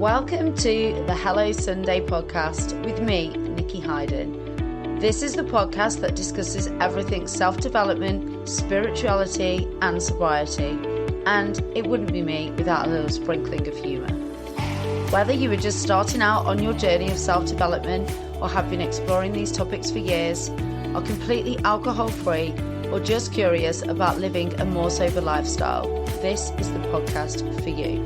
Welcome to the Hello Sunday podcast with me, Nikki Hayden. This is the podcast that discusses everything self-development, spirituality and sobriety. And it wouldn't be me without a little sprinkling of humour. Whether you are just starting out on your journey of self-development or have been exploring these topics for years, are completely alcohol-free or just curious about living a more sober lifestyle, this is the podcast for you.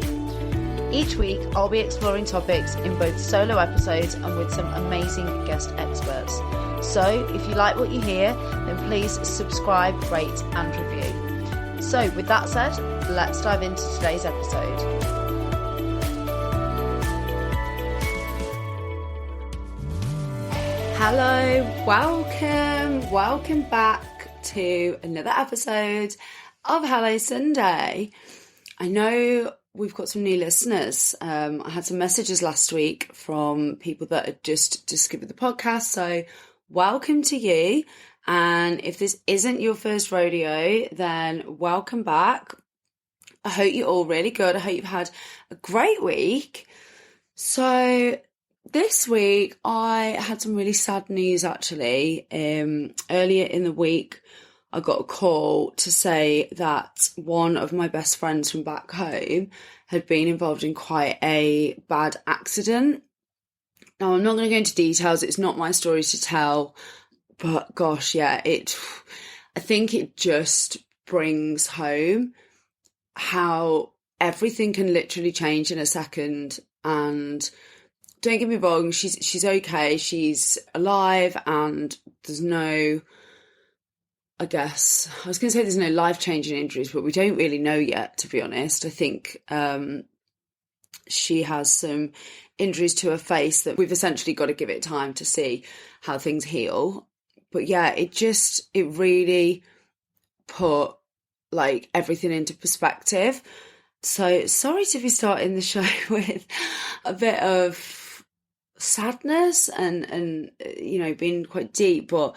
Each week, I'll be exploring topics in both solo episodes and with some amazing guest experts. So if you like what you hear, then please subscribe, rate and review. So with that said, let's dive into today's episode. Hello, welcome back to another episode of Hello Sunday. I know we've got some new listeners. I had some messages last week from people that had just discovered the podcast, so welcome to you. And if this isn't your first rodeo, then welcome back. I hope you're all really good. I hope you've had a great week. So this week I had some really sad news actually. Earlier in the week I got a call to say that one of my best friends from back home had been involved in quite a bad accident. Now, I'm not going to go into details. It's not my story to tell. But gosh, yeah, I think it just brings home how everything can literally change in a second. And don't get me wrong, she's okay. She's alive and there's no... I guess, I was going to say there's no life-changing injuries, but we don't really know yet, to be honest. I think she has some injuries to her face that we've essentially got to give it time to see how things heal. But yeah, it really put like everything into perspective. So sorry to be starting the show with a bit of sadness and you know, being quite deep, but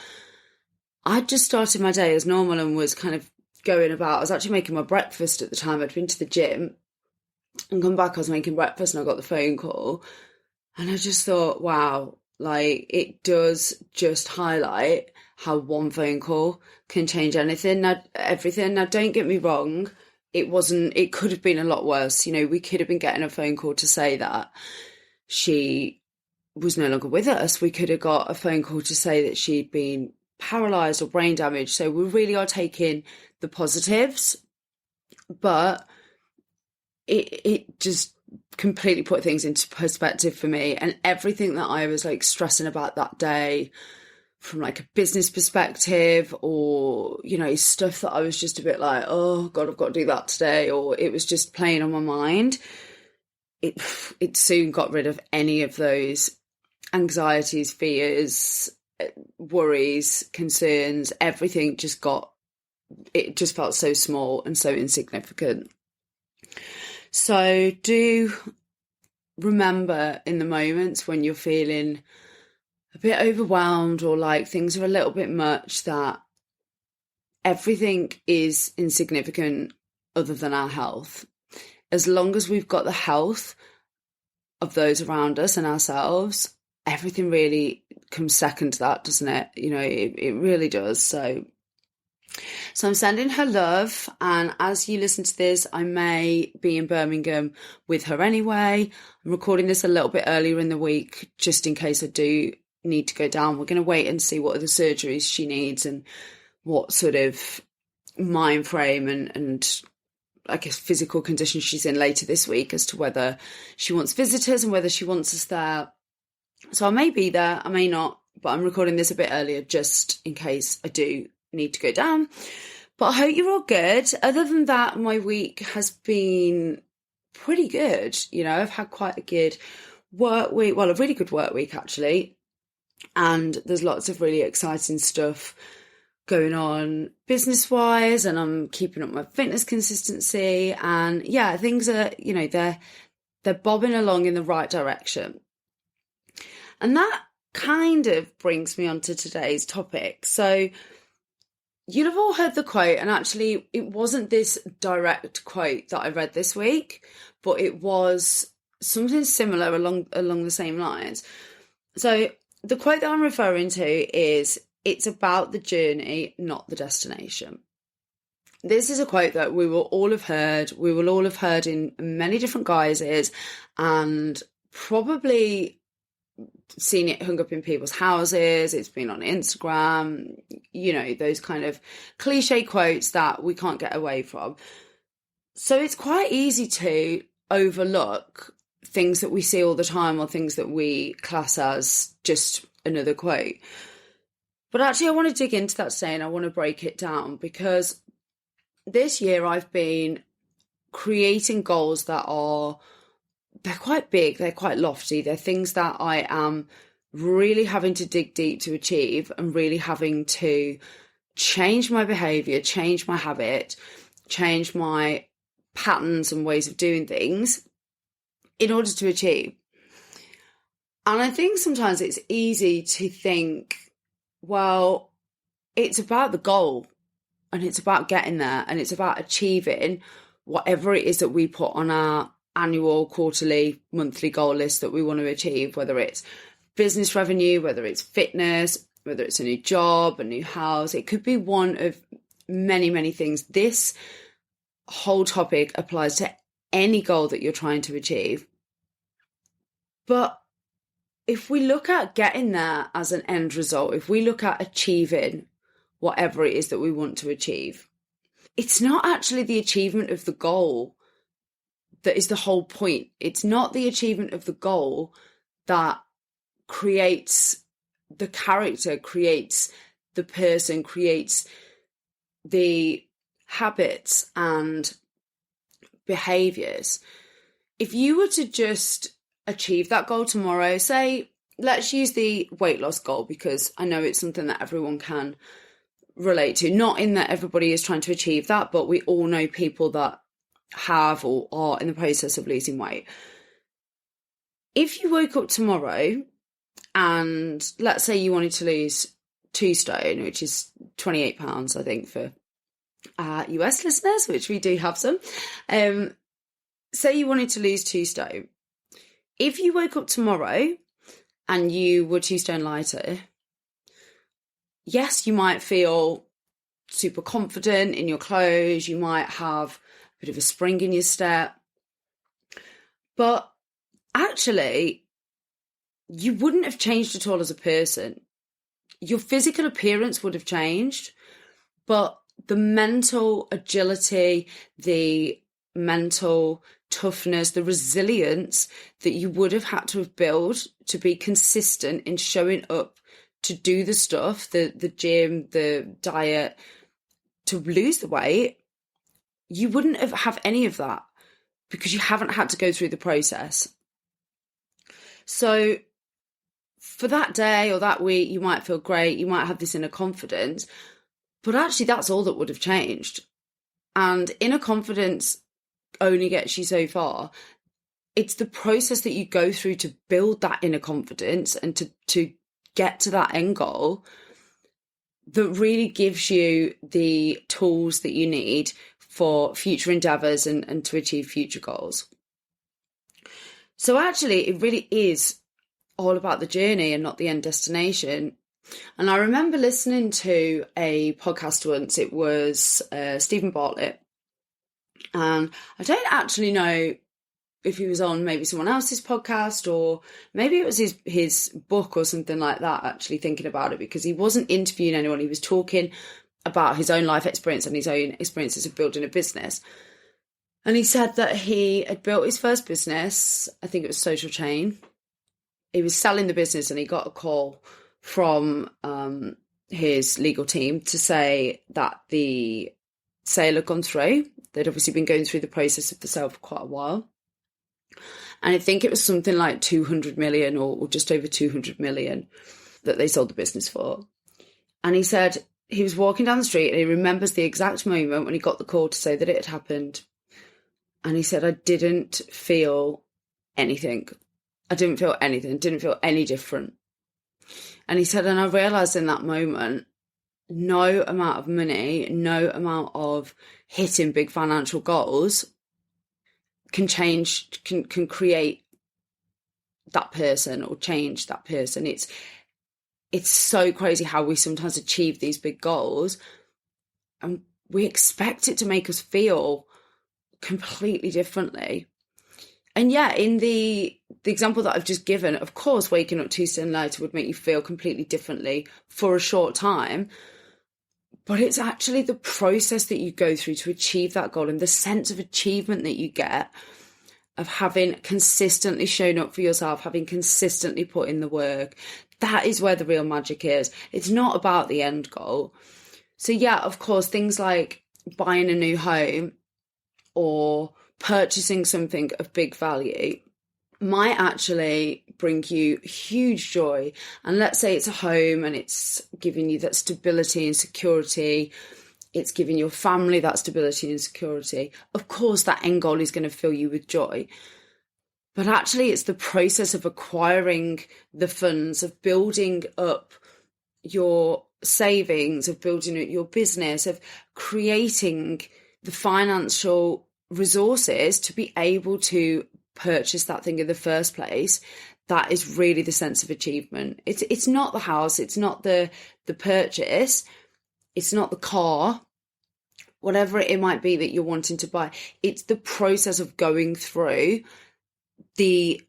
I just started my day as normal and was kind of going about. I was actually making my breakfast at the time. I'd been to the gym and come back, I was making breakfast and I got the phone call. And I just thought, wow, like it does just highlight how one phone call can change everything. Now, don't get me wrong. It could have been a lot worse. You know, we could have been getting a phone call to say that she was no longer with us. We could have got a phone call to say that she'd been paralysed or brain damage. So we really are taking the positives, but it just completely put things into perspective for me. And everything that I was like stressing about that day from like a business perspective, or, you know, stuff that I was just a bit like, oh God, I've got to do that today, or it was just playing on my mind. It soon got rid of any of those anxieties, fears, worries, concerns. Everything just felt so small and so insignificant. So do remember in the moments when you're feeling a bit overwhelmed or like things are a little bit much, that everything is insignificant other than our health. As long as we've got the health of those around us and ourselves, everything really comes second to that, doesn't it? You know, it really does. So I'm sending her love, and as you listen to this, I may be in Birmingham with her anyway. I'm recording this a little bit earlier in the week just in case I do need to go down. We're going to wait and see what other surgeries she needs and what sort of mind frame and I guess physical condition she's in later this week, as to whether she wants visitors and whether she wants us there. So I may be there, I may not, but I'm recording this a bit earlier just in case I do need to go down. But I hope you're all good. Other than that, my week has been pretty good. You know, I've had quite a good work week, well, a really good work week actually. And there's lots of really exciting stuff going on business-wise, and I'm keeping up my fitness consistency. And yeah, things are, you know, they're bobbing along in the right direction. And that kind of brings me on to today's topic. So you'll have all heard the quote, and actually it wasn't this direct quote that I read this week, but it was something similar along the same lines. So the quote that I'm referring to is, "It's about the journey, not the destination." This is a quote that we will all have heard. We will all have heard in many different guises, and probably seen it hung up in people's houses. It's been on Instagram, those kind of cliche quotes that we can't get away from. So it's quite easy to overlook things that we see all the time, or things that we class as just another quote. But actually, I want to dig into that today, and I want to break it down, because this year I've been creating goals that they're quite big, they're quite lofty, they're things that I am really having to dig deep to achieve, and really having to change my behaviour, change my habit, change my patterns and ways of doing things in order to achieve. And I think sometimes it's easy to think, well, it's about the goal, and it's about getting there, and it's about achieving whatever it is that we put on our annual, quarterly, monthly goal list that we want to achieve, whether it's business revenue, whether it's fitness, whether it's a new job, a new house. It could be one of many, many things. This whole topic applies to any goal that you're trying to achieve. But if we look at getting there as an end result, if we look at achieving whatever it is that we want to achieve, it's not actually the achievement of the goal that is the whole point. It's not the achievement of the goal that creates the character, creates the person, creates the habits and behaviors. If you were to just achieve that goal tomorrow, say, let's use the weight loss goal, because I know it's something that everyone can relate to. Not in that everybody is trying to achieve that, but we all know people that have or are in the process of losing weight. If you woke up tomorrow and let's say you wanted to lose 2 stone, which is 28 pounds, I think, for US listeners, which we do have some. Say you wanted to lose 2 stone. If you woke up tomorrow and you were 2 stone lighter, yes, you might feel super confident in your clothes. You might have a bit of a spring in your step. But actually, you wouldn't have changed at all as a person. Your physical appearance would have changed, but the mental agility, the mental toughness, the resilience that you would have had to have built to be consistent in showing up to do the stuff, the gym, the diet, to lose the weight, you wouldn't have any of that because you haven't had to go through the process. So for that day or that week, you might feel great, you might have this inner confidence, but actually that's all that would have changed. And inner confidence only gets you so far. It's the process that you go through to build that inner confidence and to get to that end goal that really gives you the tools that you need for future endeavours and to achieve future goals. So actually, it really is all about the journey and not the end destination. And I remember listening to a podcast once. It was Stephen Bartlett. And I don't actually know if he was on maybe someone else's podcast or maybe it was his book or something like that, actually thinking about it, because he wasn't interviewing anyone. He was talking about his own life experience and his own experiences of building a business. And he said that he had built his first business, I think it was Social Chain. He was selling the business and he got a call from his legal team to say that the sale had gone through. They'd obviously been going through the process of the sale for quite a while. And I think it was something like 200 million or just over 200 million that they sold the business for. And he said he was walking down the street and he remembers the exact moment when he got the call to say that it had happened. And he said, I didn't feel anything. I didn't feel anything, didn't feel any different. And he said, and I realised in that moment, no amount of money, no amount of hitting big financial goals can change, can create that person or change that person. It's so crazy how we sometimes achieve these big goals and we expect it to make us feel completely differently. And yeah, in the example that I've just given, of course, waking up Tuesday and later would make you feel completely differently for a short time. But it's actually the process that you go through to achieve that goal and the sense of achievement that you get of having consistently shown up for yourself, having consistently put in the work. That is where the real magic is. It's not about the end goal. So yeah, of course, things like buying a new home or purchasing something of big value might actually bring you huge joy. And let's say it's a home and it's giving you that stability and security. It's giving your family that stability and security. Of course, that end goal is going to fill you with joy. But actually, it's the process of acquiring the funds, of building up your savings, of building up your business, of creating the financial resources to be able to purchase that thing in the first place. That is really the sense of achievement. It's not the house, it's not the purchase, it's not the car, whatever it might be that you're wanting to buy. It's the process of going through the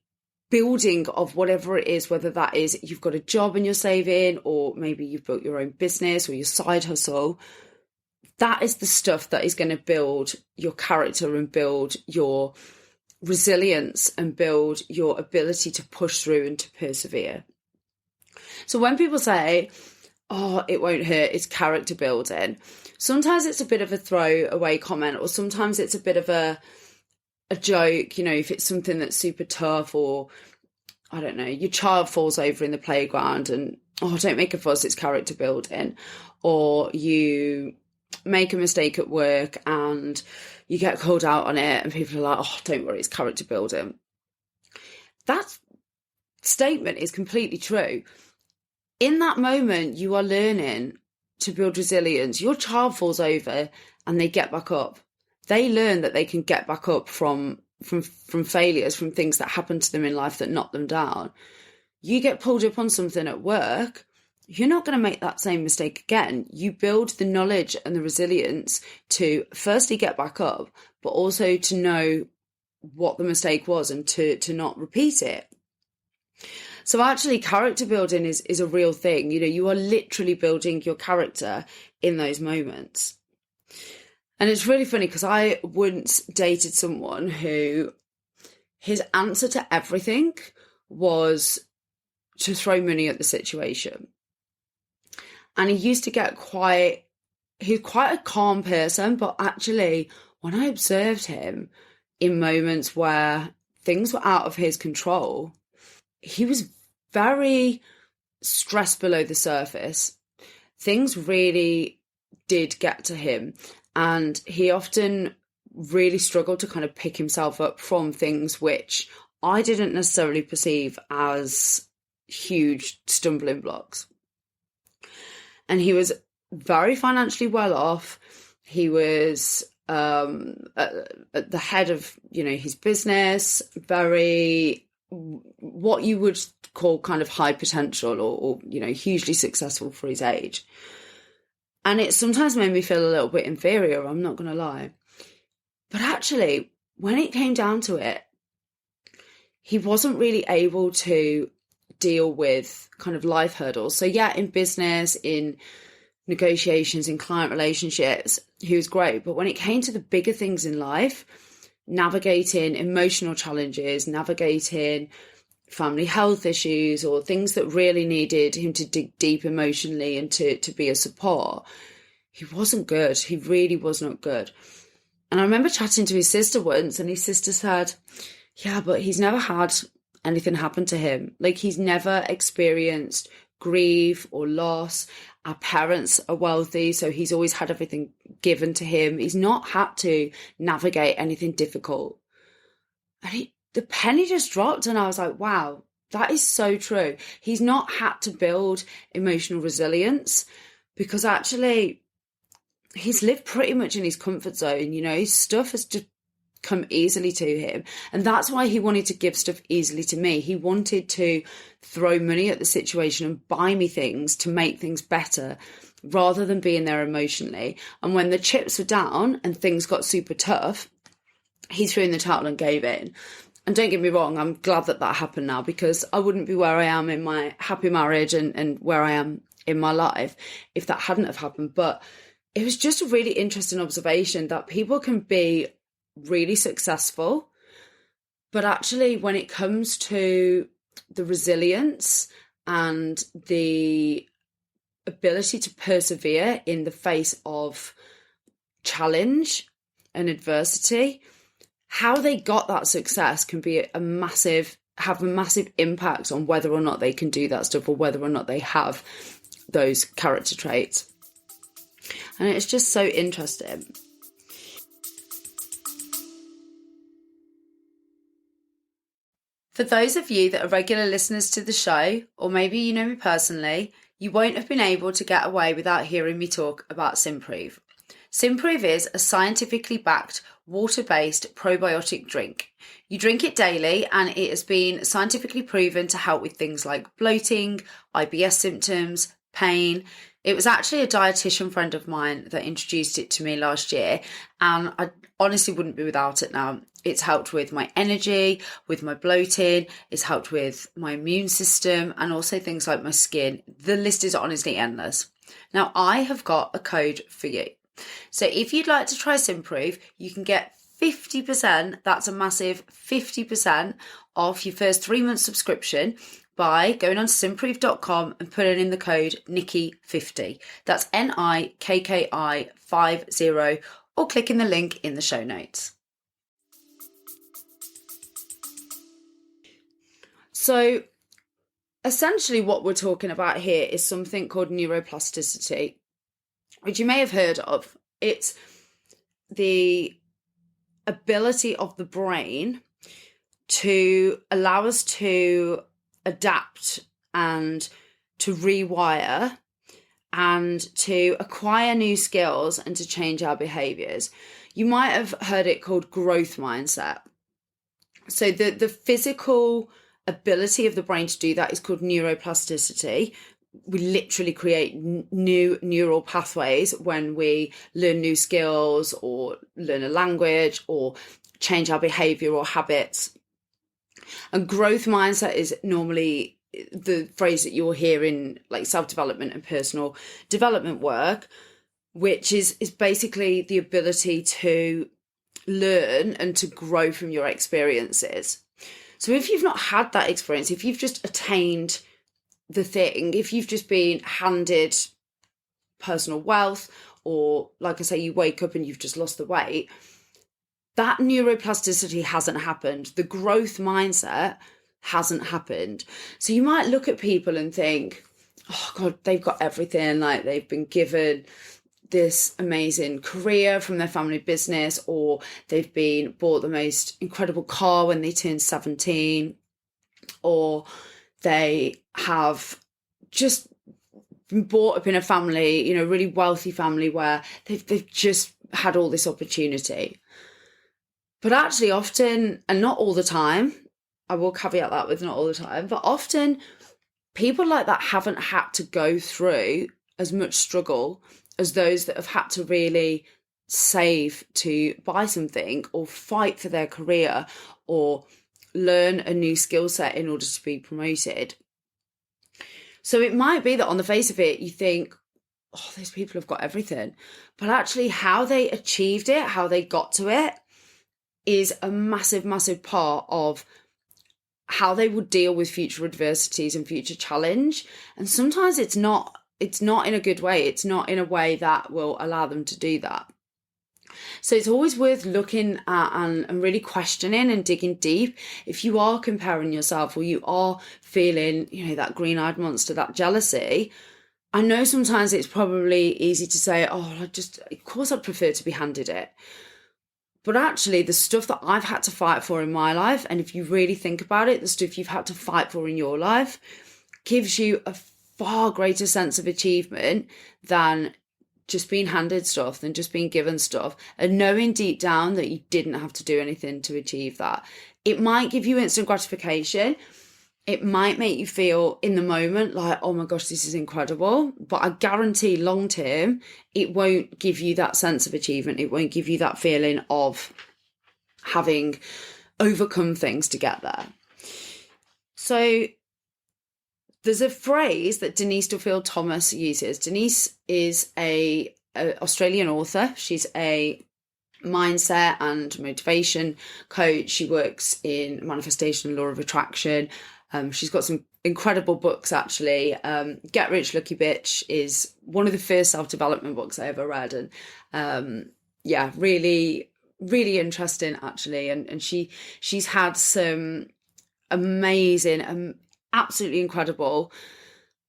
building of whatever it is, whether that is you've got a job and you're saving, or maybe you've built your own business or your side hustle. That is the stuff that is going to build your character and build your resilience and build your ability to push through and to persevere. So when people say, oh, it won't hurt, it's character building, sometimes it's a bit of a throwaway comment, or sometimes it's a bit of a joke, you know, if it's something that's super tough, or I don't know, your child falls over in the playground and, oh, don't make a fuss, it's character building. Or you make a mistake at work and you get called out on it and people are like, oh, don't worry, it's character building. That statement is completely true. In that moment, you are learning to build resilience. Your child falls over and they get back up. They learn that they can get back up from failures, from things that happen to them in life that knock them down. You get pulled up on something at work, you're not going to make that same mistake again. You build the knowledge and the resilience to firstly get back up, but also to know what the mistake was and to not repeat it. So actually, character building is a real thing. You know, you are literally building your character in those moments. And it's really funny because I once dated someone who his answer to everything was to throw money at the situation. And he used to get he's quite a calm person, but actually when I observed him in moments where things were out of his control, he was very stressed below the surface. Things really did get to him. And he often really struggled to kind of pick himself up from things which I didn't necessarily perceive as huge stumbling blocks. And he was very financially well off. He was at the head of, you know, his business, very what you would call kind of high potential or you know, hugely successful for his age. And it sometimes made me feel a little bit inferior, I'm not going to lie. But actually, when it came down to it, he wasn't really able to deal with kind of life hurdles. So yeah, in business, in negotiations, in client relationships, he was great. But when it came to the bigger things in life, navigating emotional challenges, navigating family health issues, or things that really needed him to dig deep emotionally and to be a support, he wasn't good. He really was not good. And I remember chatting to his sister once, and his sister said, yeah, but he's never had anything happen to him. Like, he's never experienced grief or loss. Our parents are wealthy, so he's always had everything given to him. He's not had to navigate anything difficult. And the penny just dropped, and I was like, wow, that is so true. He's not had to build emotional resilience because actually he's lived pretty much in his comfort zone. You know, his stuff has just come easily to him. And that's why he wanted to give stuff easily to me. He wanted to throw money at the situation and buy me things to make things better rather than being there emotionally. And when the chips were down and things got super tough, he threw in the towel and gave in. And don't get me wrong, I'm glad that happened now, because I wouldn't be where I am in my happy marriage and where I am in my life if that hadn't have happened. But it was just a really interesting observation that people can be really successful, but actually when it comes to the resilience and the ability to persevere in the face of challenge and adversity, how they got that success can be have a massive impact on whether or not they can do that stuff or whether or not they have those character traits. And it's just so interesting. For those of you that are regular listeners to the show, or maybe you know me personally, you won't have been able to get away without hearing me talk about Simprove. Simprove is a scientifically backed, water-based probiotic drink. You drink it daily and it has been scientifically proven to help with things like bloating, IBS symptoms, pain. It was actually a dietitian friend of mine that introduced it to me last year, and I honestly wouldn't be without it now. It's helped with my energy, with my bloating, it's helped with my immune system, and also things like my skin. The list is honestly endless. Now, I have got a code for you. So if you'd like to try Simprove, you can get 50%, that's a massive 50% off your first 3-month subscription by going on to simprove.com and putting in the code Nikki50. That's NIKKI50, or clicking the link in the show notes. So essentially what we're talking about here is something called neuroplasticity, which you may have heard of. It's the ability of the brain to allow us to adapt and to rewire and to acquire new skills and to change our behaviours. You might have heard it called growth mindset. So the physical ability of the brain to do that is called neuroplasticity. We literally create new neural pathways when we learn new skills or learn a language or change our behaviour or habits. And growth mindset is normally the phrase that you'll hear in like self-development and personal development work, which is basically the ability to learn and to grow from your experiences. So if you've not had that experience, if you've just attained the thing, if you've just been handed personal wealth, or like I say, you wake up and you've just lost the weight, that neuroplasticity hasn't happened. The growth mindset hasn't happened. So you might look at people and think, oh God, they've got everything. Like they've been given this amazing career from their family business, or they've been bought the most incredible car when they turned 17, or they have just been brought up in a family, you know, really wealthy family where they've just had all this opportunity. But actually often, and not all the time, I will caveat that with not all the time, but often people like that haven't had to go through as much struggle as those that have had to really save to buy something or fight for their career or learn a new skill set in order to be promoted. So it might be that on the face of it, you think, oh, these people have got everything. But actually how they achieved it, how they got to it, is a massive, massive part of how they would deal with future adversities and future challenge. And sometimes it's not in a good way. It's not in a way that will allow them to do that. So it's always worth looking at and really questioning and digging deep. If you are comparing yourself or you are feeling, you know, that green-eyed monster, that jealousy, I know sometimes it's probably easy to say, oh, of course I'd prefer to be handed it. But actually the stuff that I've had to fight for in my life, and if you really think about it, the stuff you've had to fight for in your life gives you a far greater sense of achievement than just being handed stuff than just being given stuff, and knowing deep down that you didn't have to do anything to achieve that. It might give you instant gratification. It might make you feel in the moment like, oh my gosh, this is incredible. But I guarantee long term, it won't give you that sense of achievement. It won't give you that feeling of having overcome things to get there. So there's a phrase that Denise Duffield Thomas uses. Denise is a Australian author. She's a mindset and motivation coach. She works in manifestation and law of attraction. She's got some incredible books, actually. Get Rich Lucky Bitch is one of the first self-development books I ever read. And really, really interesting, actually. And she's had some amazing, absolutely incredible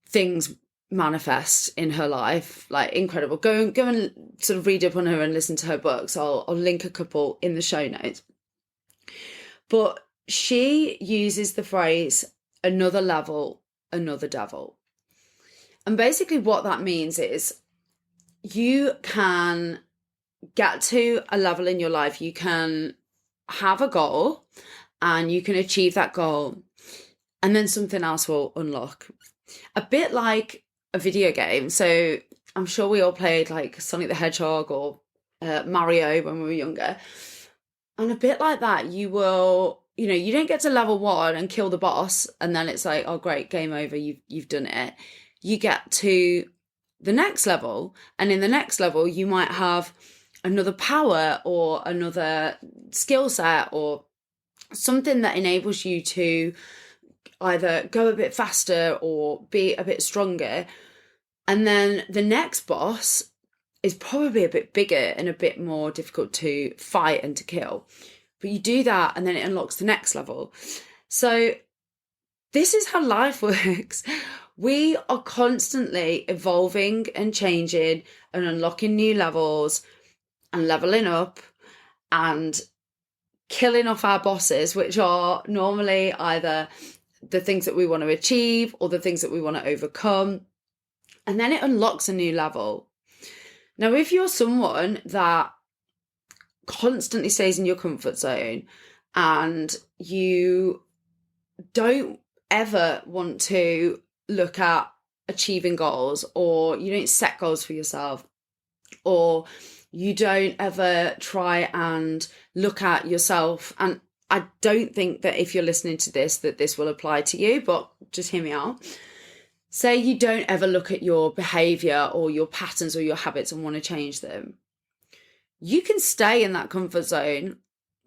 things manifest in her life, like incredible. Go and sort of read up on her and listen to her books. I'll link a couple in the show notes. But she uses the phrase, another level, another devil. And basically what that means is you can get to a level in your life, you can have a goal and you can achieve that goal, and then something else will unlock. A bit like a video game. So I'm sure we all played like Sonic the Hedgehog or Mario when we were younger. And a bit like that, you don't get to level 1 and kill the boss and then it's like, oh great, game over, you've done it. You get to the next level, and in the next level you might have another power or another skill set or something that enables you to either go a bit faster or be a bit stronger. And then the next boss is probably a bit bigger and a bit more difficult to fight and to kill. But you do that and then it unlocks the next level. So this is how life works. We are constantly evolving and changing and unlocking new levels and leveling up and killing off our bosses, which are normally either the things that we want to achieve or the things that we want to overcome. And then it unlocks a new level. Now, if you're someone that constantly stays in your comfort zone and you don't ever want to look at achieving goals, or you don't set goals for yourself, or you don't ever try and look at yourself, and I don't think that if you're listening to this that this will apply to you, but just hear me out. Say you don't ever look at your behavior or your patterns or your habits and want to change them. You can stay in that comfort zone,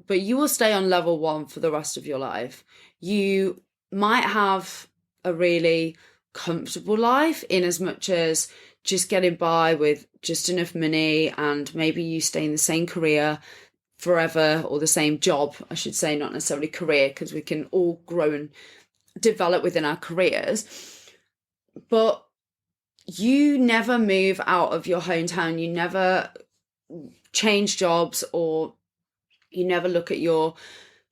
but you will stay on level 1 for the rest of your life. You might have a really comfortable life in as much as just getting by with just enough money, and maybe you stay in the same career forever, or the same job, I should say, not necessarily career, because we can all grow and develop within our careers. But you never move out of your hometown, you never change jobs, or you never look at your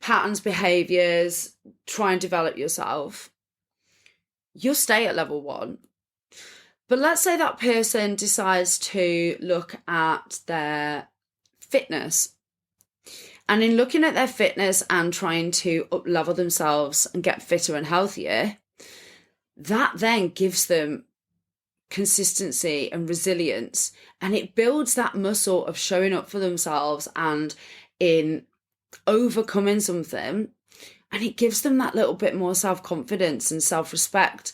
patterns, behaviors, try and develop yourself. You'll stay at level 1. But let's say that person decides to look at their fitness. And in looking at their fitness and trying to up-level themselves and get fitter and healthier, that then gives them consistency and resilience. And it builds that muscle of showing up for themselves and in overcoming something. And it gives them that little bit more self-confidence and self-respect.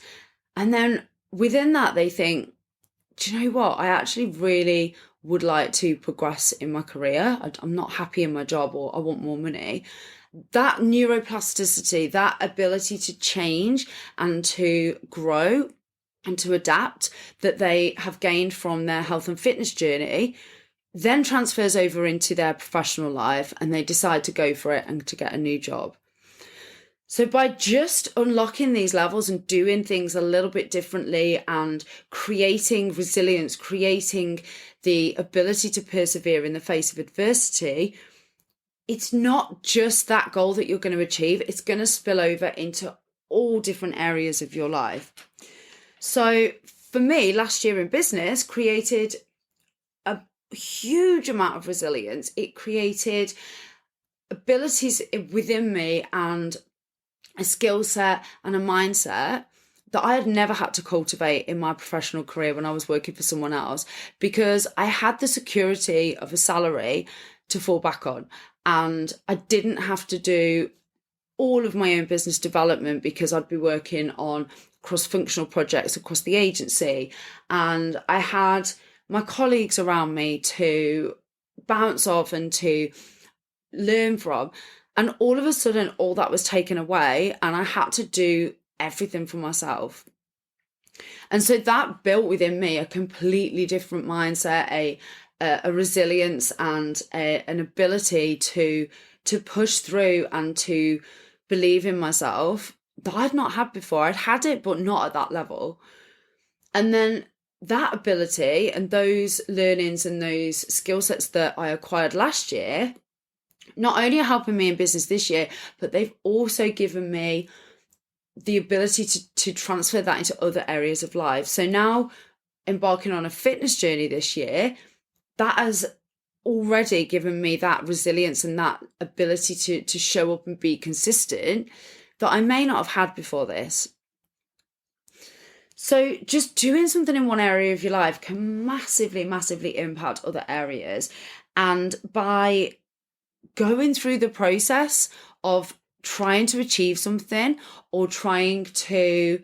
And then within that, they think, do you know what? I actually really would like to progress in my career. I'm not happy in my job, or I want more money. That neuroplasticity, that ability to change and to grow and to adapt that they have gained from their health and fitness journey then transfers over into their professional life, and they decide to go for it and to get a new job. So by just unlocking these levels and doing things a little bit differently and creating resilience, creating the ability to persevere in the face of adversity, it's not just that goal that you're going to achieve. It's going to spill over into all different areas of your life. So for me, last year in business created huge amount of resilience. It created abilities within me and a skill set and a mindset that I had never had to cultivate in my professional career when I was working for someone else, because I had the security of a salary to fall back on, and I didn't have to do all of my own business development because I'd be working on cross-functional projects across the agency, and I had my colleagues around me to bounce off and to learn from. And all of a sudden, all that was taken away, and I had to do everything for myself. And so that built within me a completely different mindset, a resilience, and an ability to push through and to believe in myself that I'd not had before. I'd had it, but not at that level. And then that ability and those learnings and those skill sets that I acquired last year not only are helping me in business this year, but they've also given me the ability to transfer that into other areas of life. So now, embarking on a fitness journey this year, that has already given me that resilience and that ability to show up and be consistent that I may not have had before this. So just doing something in one area of your life can massively, massively impact other areas. And by going through the process of trying to achieve something or trying to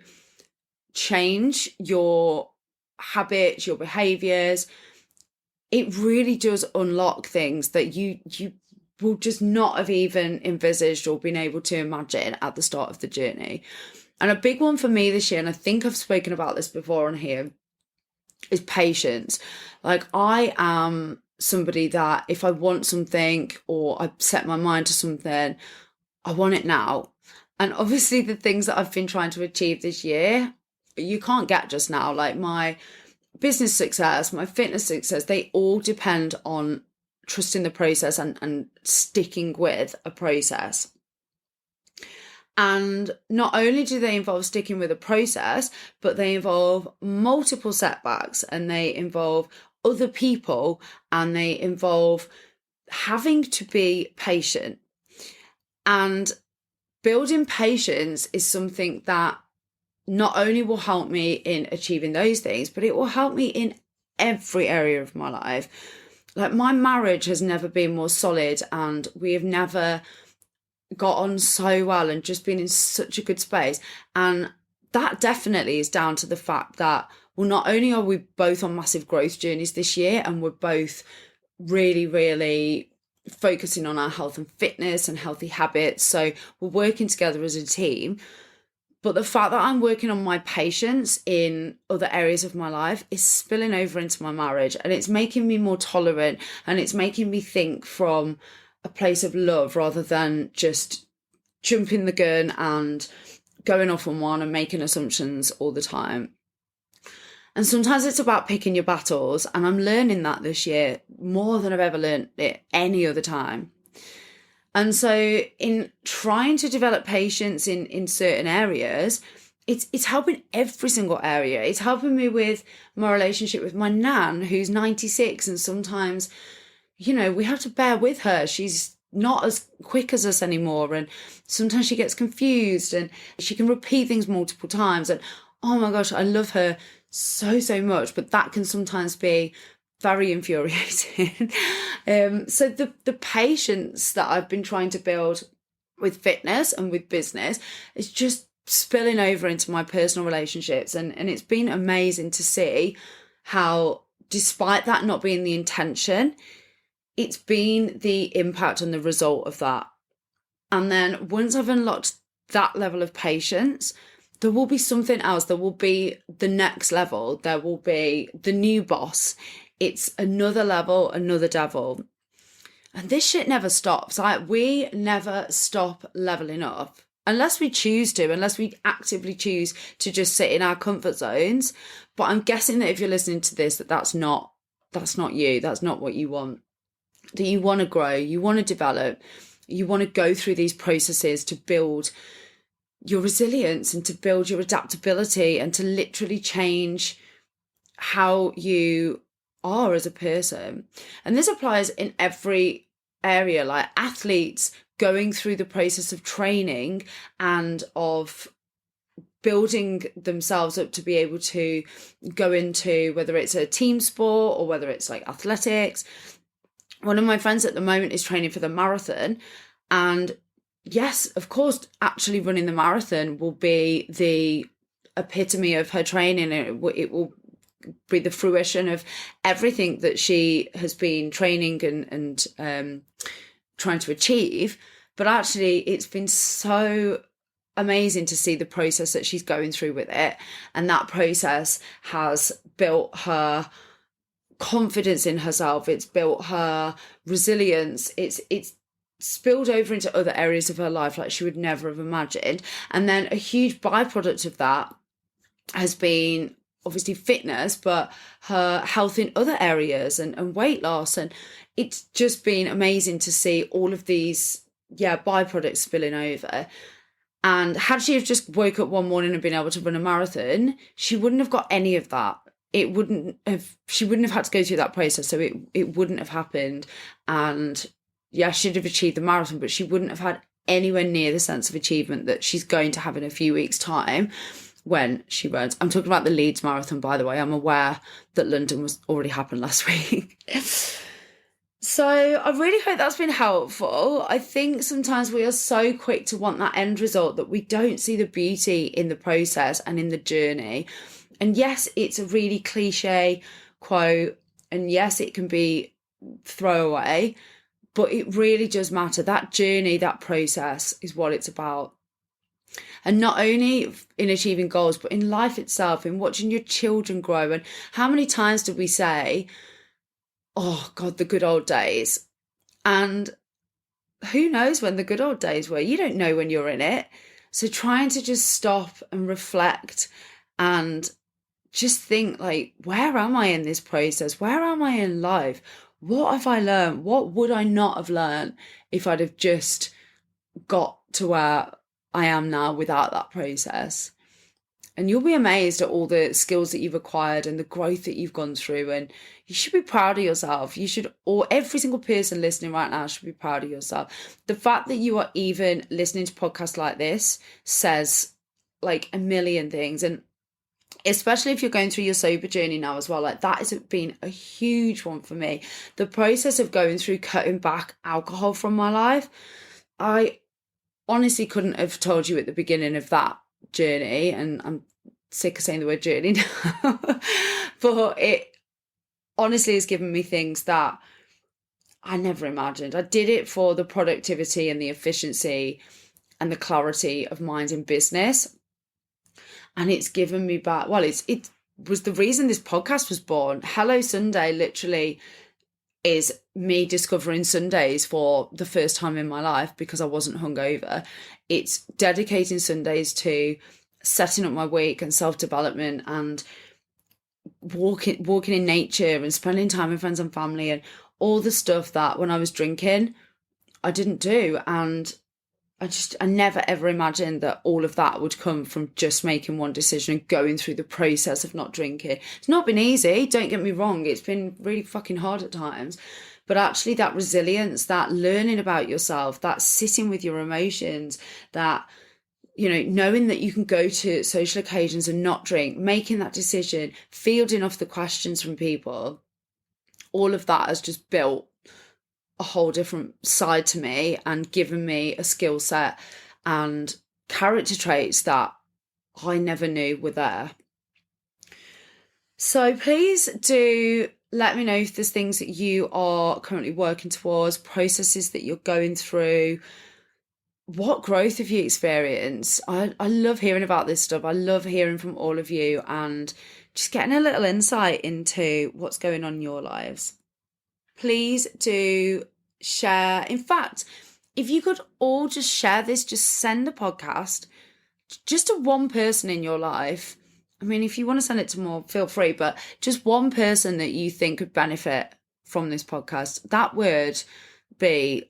change your habits, your behaviors, it really does unlock things that you will just not have even envisaged or been able to imagine at the start of the journey. And a big one for me this year, and I think I've spoken about this before on here, is patience. Like, I am somebody that if I want something or I set my mind to something, I want it now. And obviously the things that I've been trying to achieve this year, you can't get just now. Like my business success, my fitness success, they all depend on trusting the process and sticking with a process. And not only do they involve sticking with a process, but they involve multiple setbacks, and they involve other people, and they involve having to be patient. And building patience is something that not only will help me in achieving those things, but it will help me in every area of my life. Like, my marriage has never been more solid, and we have never got on so well and just been in such a good space. And that definitely is down to the fact that, well, not only are we both on massive growth journeys this year, and we're both really, really focusing on our health and fitness and healthy habits, so we're working together as a team, but the fact that I'm working on my patience in other areas of my life is spilling over into my marriage, and it's making me more tolerant, and it's making me think from a place of love rather than just jumping the gun and going off on one and making assumptions all the time. And sometimes it's about picking your battles, and I'm learning that this year more than I've ever learned it any other time. And so in trying to develop patience in certain areas, it's helping every single area. It's helping me with my relationship with my nan, who's 96, and sometimes, we have to bear with her. She's not as quick as us anymore, and sometimes she gets confused, and she can repeat things multiple times, and oh my gosh, I love her so much, but that can sometimes be very infuriating. So the patience that I've been trying to build with fitness and with business is just spilling over into my personal relationships, and it's been amazing to see how, despite that not being the intention, it's been the impact and the result of that. And then once I've unlocked that level of patience, there will be something else. There will be the next level. There will be the new boss. It's another level, another devil. And this shit never stops. We never stop leveling up unless we choose to, unless we actively choose to just sit in our comfort zones. But I'm guessing that if you're listening to this, that's not you. That's not what you want. That you want to grow, you want to develop, you want to go through these processes to build your resilience and to build your adaptability and to literally change how you are as a person. And this applies in every area, like athletes going through the process of training and of building themselves up to be able to go into, whether it's a team sport or whether it's like athletics. One of my friends at the moment is training for the marathon, and yes, of course, actually running the marathon will be the epitome of her training. It will be the fruition of everything that she has been training and trying to achieve. But actually, it's been so amazing to see the process that she's going through with it, and that process has built her confidence in herself. It's built her resilience. It's spilled over into other areas of her life like she would never have imagined. And then a huge byproduct of that has been obviously fitness, but her health in other areas and weight loss. And it's just been amazing to see all of these byproducts spilling over. And had she have just woke up one morning and been able to run a marathon, she wouldn't have got any of that. She wouldn't have had to go through that process. So it wouldn't have happened. And yeah, she'd have achieved the marathon, but she wouldn't have had anywhere near the sense of achievement that she's going to have in a few weeks' time when she runs. I'm talking about the Leeds Marathon, by the way. I'm aware that London was already happened last week. So I really hope that's been helpful. I think sometimes we are so quick to want that end result that we don't see the beauty in the process and in the journey. And yes, it's a really cliche quote, and yes, it can be throwaway, but it really does matter. That journey, that process is what it's about. And not only in achieving goals, but in life itself, in watching your children grow. And how many times did we say, oh God, the good old days? And who knows when the good old days were? You don't know when you're in it. So trying to just stop and reflect and just think, like, where am I in this process? Where am I in life? What have I learned? What would I not have learned if I'd have just got to where I am now without that process? And you'll be amazed at all the skills that you've acquired and the growth that you've gone through. And you should be proud of yourself. You should, or every single person listening right now should be proud of yourself. The fact that you are even listening to podcasts like this says like a million things. And especially if you're going through your sober journey now as well, like that has been a huge one for me. The process of going through cutting back alcohol from my life, I honestly couldn't have told you at the beginning of that journey, and I'm sick of saying the word journey now, but it honestly has given me things that I never imagined. I did it for the productivity and the efficiency and the clarity of mind in business, and it's given me back, well, it was the reason this podcast was born. Hello Sunday literally is me discovering Sundays for the first time in my life because I wasn't hungover. It's dedicating Sundays to setting up my week and self-development and walking in nature and spending time with friends and family and all the stuff that when I was drinking, I didn't do. And I never ever imagined that all of that would come from just making one decision and going through the process of not drinking. It's not been easy, don't get me wrong. It's been really fucking hard at times. But actually that resilience, that learning about yourself, that sitting with your emotions, that, you know, knowing that you can go to social occasions and not drink, making that decision, fielding off the questions from people, all of that has just built a whole different side to me and given me a skill set and character traits that I never knew were there. So please do let me know if there's things that you are currently working towards, processes that you're going through. What growth have you experienced? I love hearing about this stuff. I love hearing from all of you and just getting a little insight into what's going on in your lives. Please do share. In fact, if you could all just share this, just send the podcast just to one person in your life. I mean, if you want to send it to more, feel free, but just one person that you think could benefit from this podcast, that would be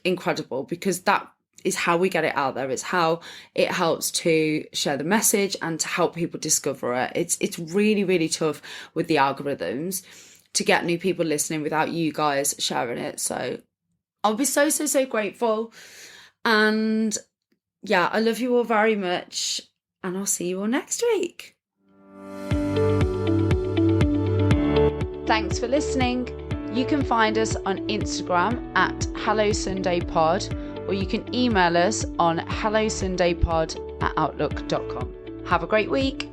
incredible, because that is how we get it out there. It's how it helps to share the message and to help people discover it. It's really, really tough with the algorithms to get new people listening without you guys sharing it. So I'll be so, so, so grateful. And yeah, I love you all very much. And I'll see you all next week. Thanks for listening. You can find us on Instagram at HelloSundayPod, or you can email us on hellosundaypod@outlook.com. Have a great week.